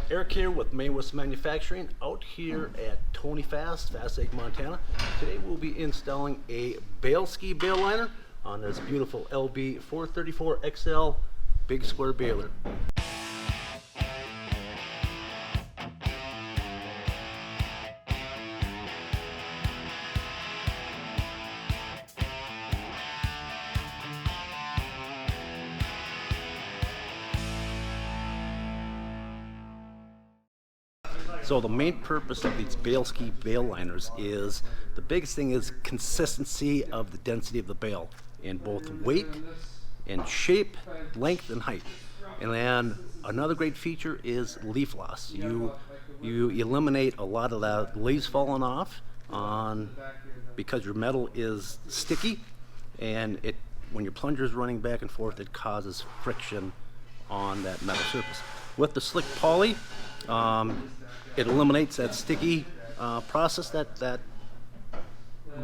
Eric here with Maine West Manufacturing out here at Tony Fast Lake, Montana. Today we'll be installing a BaleSkiis Baler Liner on this beautiful LB434 XL big square baler. So the main purpose of these BaleSkiis Baler Liners is, the biggest thing is consistency of the density of the bale in both weight and shape, length and height. And then another great feature is leaf loss. You eliminate a lot of that leaves falling off because your metal is sticky, and when your plunger is running back and forth, it causes friction on that metal surface. With the slick poly, it eliminates that sticky process that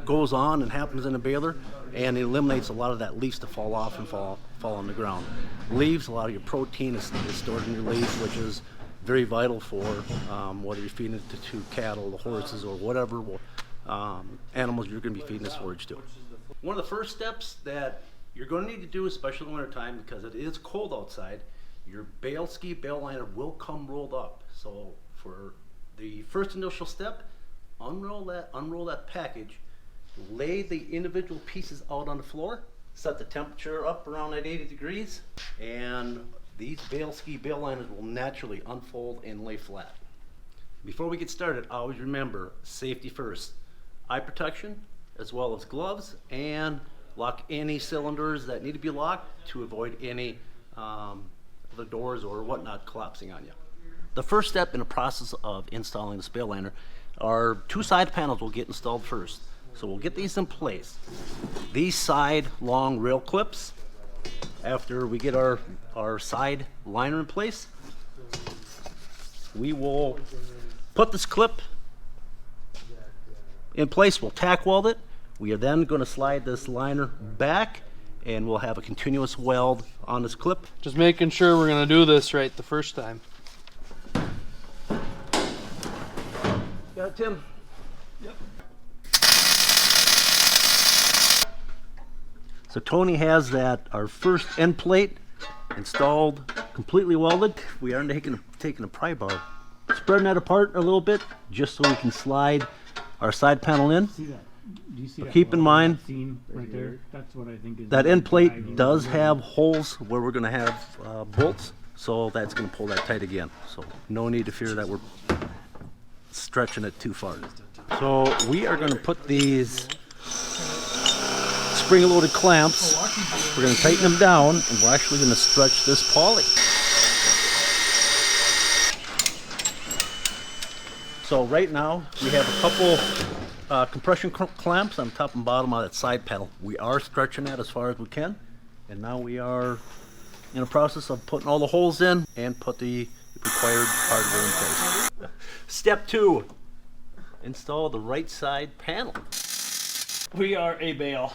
goes on and happens in a baler, and it eliminates a lot of that leaves to fall off and fall on the ground. Leaves, a lot of your protein is stored in your leaves, which is very vital for whether you're feeding it to cattle, the horses, or whatever animals you're going to be feeding this forage to. One of the first steps that you're going to need to do, especially in the winter time, because it is cold outside, your BaleSkiis Baler Liner will come rolled up. So for the first initial step, unroll that package, lay the individual pieces out on the floor, set the temperature up around at 80 degrees, and these BaleSkiis Baler Liners will naturally unfold and lay flat. Before we get started, always remember safety first. Eye protection, as well as gloves, and lock any cylinders that need to be locked to avoid any the doors or whatnot collapsing on you. The first step in the process of installing this Baler Liner are two side panels will get installed first. So we'll get these in place. These side long rail clips, after we get our side liner in place, we will put this clip in place. We'll tack weld it. We are then going to slide this liner back, and we'll have a continuous weld on this clip. Just making sure we're going to do this right the first time. Got it, Tim? Yep. So Tony has our first end plate installed, completely welded. We are taking a pry bar, spreading that apart a little bit, just so we can slide our side panel in. See that? Do you see that? Keep in mind, seam right there. That's what I think is that end plate does have holes where we're going to have bolts, so that's going to pull that tight again. So no need to fear that we're stretching it too far. So we are going to put these spring-loaded clamps, we're going to tighten them down, and we're actually going to stretch this poly. So right now we have a couple compression clamps on top and bottom of that side panel. We are stretching that as far as we can, and now we are in the process of putting all the holes in and put the required hardware in place. Step 2, install the right side panel. We are a bale.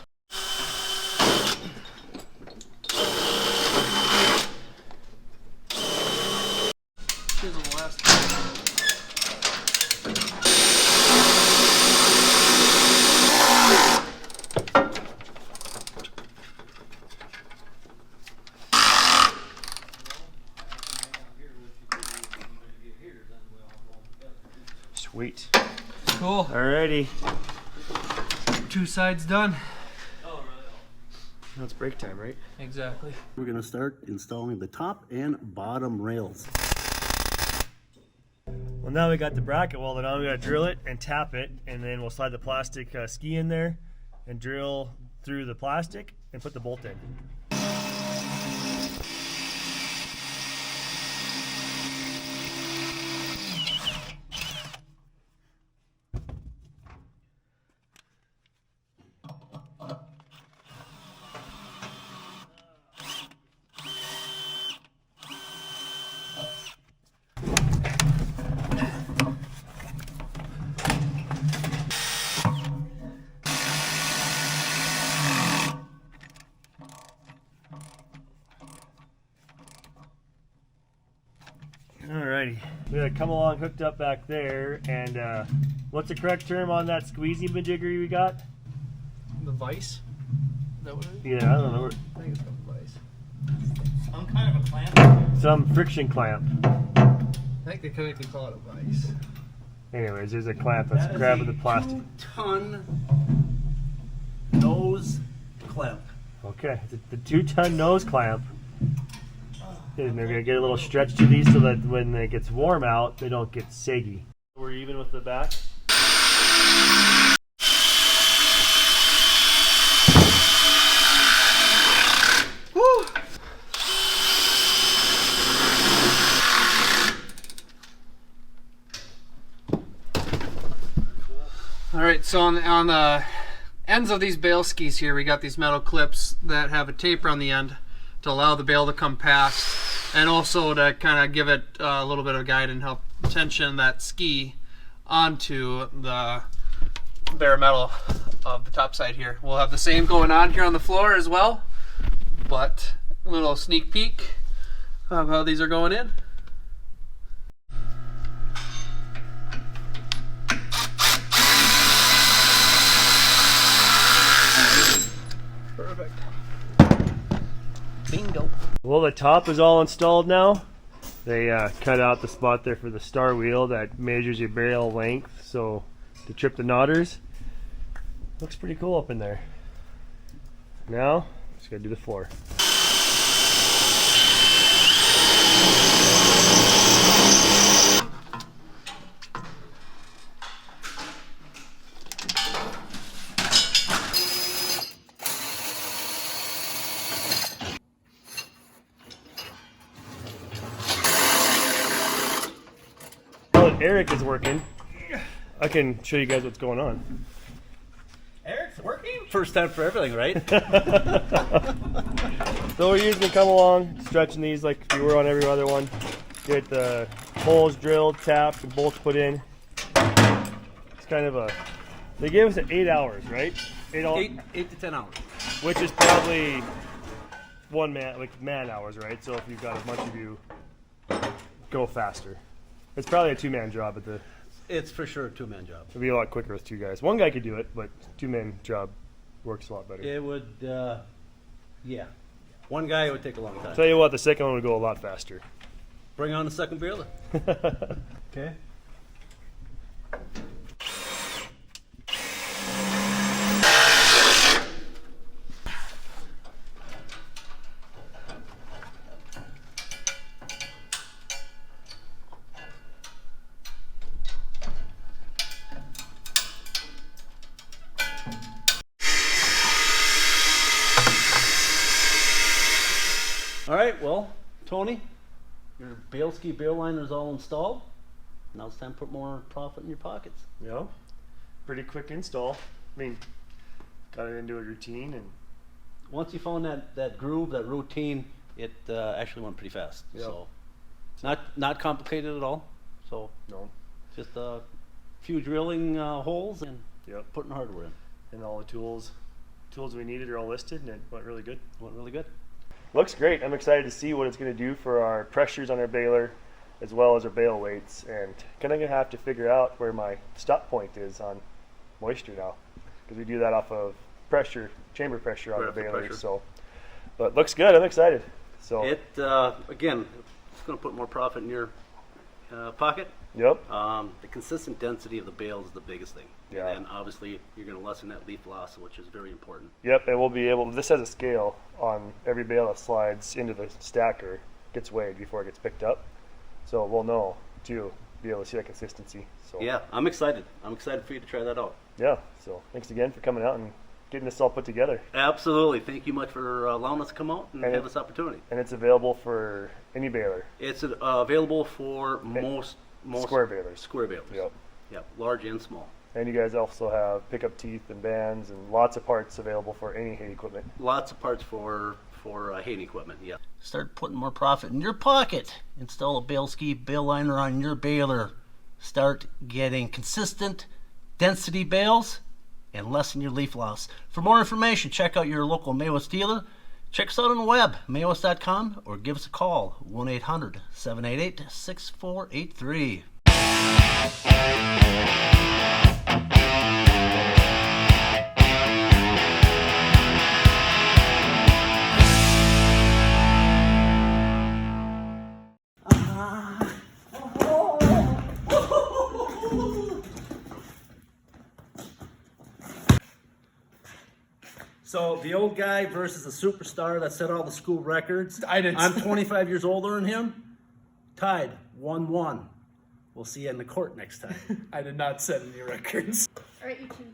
Sweet. Cool. Alrighty. Two sides done. Now it's break time, right? Exactly. We're going to start installing the top and bottom rails. Well, now we got the bracket welded on. We got to drill it and tap it, and then we'll slide the plastic ski in there and drill through the plastic and put the bolt in. We had a come along hooked up back there, and what's the correct term on that squeezy majiggery we got? The vice? Is that what it is? Yeah, I don't know. I think it's called vice. Some kind of a clamp. Some friction clamp. I think they technically call it a vice. Anyways, there's a clamp that's grabbing the plastic. 2-ton nose clamp. Okay, the 2-ton nose clamp. And they're gonna get a little stretch to these so that when it gets warm out, they don't get saggy. We're even with the back. Woo! All right, so on the ends of these BaleSkiis here, we got these metal clips that have a taper on the end to allow the bale to come past, and also to kind of give it a little bit of guide and help tension that ski onto the bare metal of the top side here. We'll have the same going on here on the floor as well, but a little sneak peek of how these are going in. Perfect. Bingo. Well, the top is all installed now. They cut out the spot there for the star wheel that measures your bale length, so to trip the knotters. Looks pretty cool up in there. Now, just gotta do the floor. Eric is working. I can show you guys what's going on. Eric's working? First time for everything, right? So we're using the come along, stretching these like we were on every other one. Get the holes drilled, tapped, and bolts put in. It's kind of a. They gave us 8 hours, right? 8 to 10 hours. Which is probably man hours, right? So if you've got a bunch of you, go faster. It's probably a 2-man job, but It's for sure a 2-man job. it'd be a lot quicker with 2 guys. 1 guy could do it, but 2-man job works a lot better. It would, yeah. 1 guy, it would take a long time. Tell you what, the second one would go a lot faster. Bring on the second baler. Okay. All right, well, Tony, your BaleSkiis Baler Liner is all installed. Now it's time to put more profit in your pockets. Yeah, pretty quick install. I mean, got it into a routine, and Once you found that groove, that routine, it actually went pretty fast. Yep. So, not complicated at all. So, no, just a few drilling holes and yep, putting hardware in. and all the tools we needed are all listed, and it went really good. Went really good. Looks great. I'm excited to see what it's going to do for our pressures on our baler, as well as our bale weights, and kind of going to have to figure out where my stop point is on moisture now, because we do that off of pressure, chamber pressure on Right, the off the balers. pressure. So, but looks good. I'm excited. So, It again, it's going to put more profit in your pocket. yep, The consistent density of the bale is the biggest thing. Yeah. And obviously, you're going to lessen that leaf loss, which is very important. yep, and we'll be able. This has a scale on every bale that slides into the stacker, gets weighed before it gets picked up, so we'll know too, be able to see that consistency. So Yeah, I'm excited. I'm excited for you to try that out. yeah. So thanks again for coming out and getting this all put together. Absolutely. Thank you much for allowing us to come out and And have it- this opportunity. And it's available for any baler, It's available for most square balers. square balers. Yep. Yep, large and small. And you guys also have pickup teeth and bands and lots of parts available for any hay equipment. Lots of parts for haying equipment. Yeah. Start putting more profit in your pocket. Install a BaleSkiis Baler Liner on your baler. Start getting consistent density bales and lessen your leaf loss. For more information, check out your local Maywood dealer. Check us out on the web, mayos.com, or give us a call, 1-800-788-6483. So the old guy versus the superstar that set all the school records. I'm 25 years older than him. Tied, 1-1. We'll see you in the court next time. I did not set any records. All right, you two.